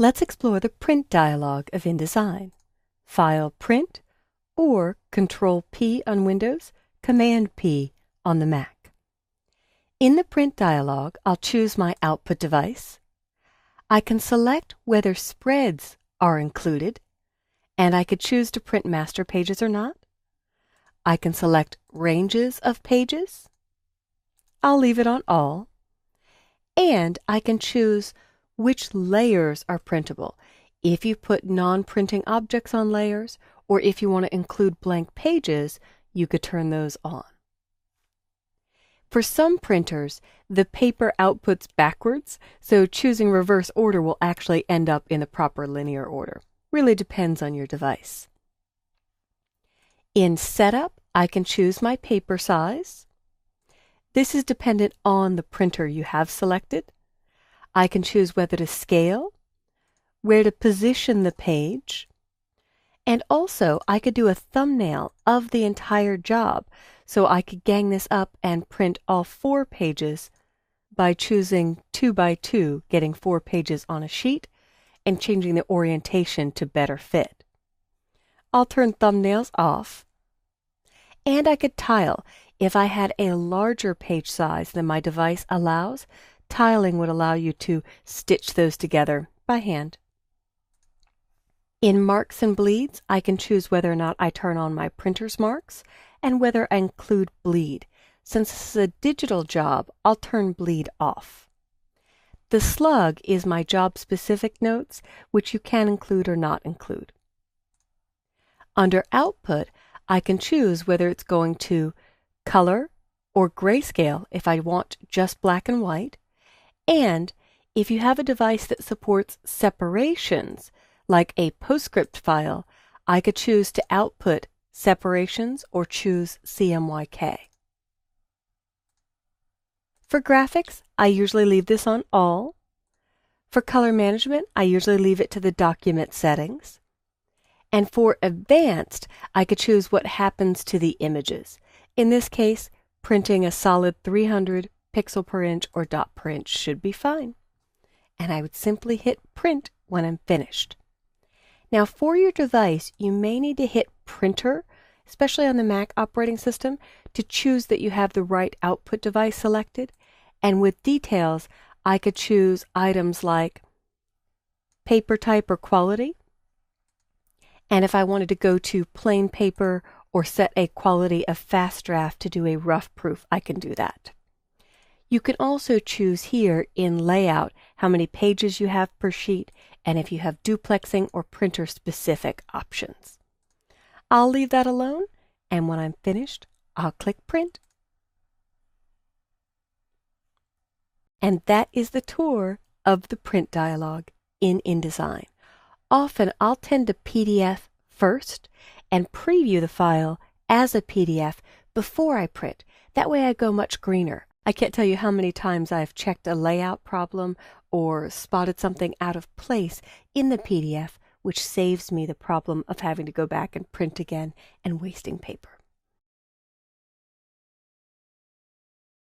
Let's explore the Print dialog of InDesign. File Print or Control-P on Windows, Command-P on the Mac. In the Print dialog, I'll choose my output device. I can select whether spreads are included, and I could choose to print master pages or not. I can select ranges of pages. I'll leave it on all. And I can choose which layers are printable. If you put non-printing objects on layers, or if you want to include blank pages, you could turn those on. For some printers, the paper outputs backwards, so choosing reverse order will actually end up in the proper linear order. Really depends on your device. In Setup, I can choose my paper size. This is dependent on the printer you have selected. I can choose whether to scale, where to position the page, and also I could do a thumbnail of the entire job, so I could gang this up and print all 4 pages by choosing 2 by 2, getting 4 pages on a sheet, and changing the orientation to better fit. I'll turn thumbnails off, and I could tile. If I had a larger page size than my device allows, tiling would allow you to stitch those together by hand. In Marks and Bleeds, I can choose whether or not I turn on my printer's marks and whether I include bleed. Since this is a digital job, I'll turn bleed off. The slug is my job-specific notes, which you can include or not include. Under Output, I can choose whether it's going to color or grayscale if I want just black and white. And if you have a device that supports separations, like a PostScript file, I could choose to output separations or choose CMYK. For graphics, I usually leave this on all. For color management, I usually leave it to the document settings. And for advanced, I could choose what happens to the images. In this case, printing a solid 300 pixel per inch or dot per inch should be fine. And I would simply hit print when I'm finished. Now for your device, you may need to hit printer, especially on the Mac operating system, to choose that you have the right output device selected. And with details, I could choose items like paper type or quality. And if I wanted to go to plain paper or set a quality of fast draft to do a rough proof, I can do that. You can also choose here in Layout how many pages you have per sheet and if you have duplexing or printer-specific options. I'll leave that alone, and when I'm finished, I'll click Print. And that is the tour of the Print dialog in InDesign. Often I'll tend to PDF first and preview the file as a PDF before I print. That way I go much greener. I can't tell you how many times I've checked a layout problem or spotted something out of place in the PDF, which saves me the problem of having to go back and print again and wasting paper.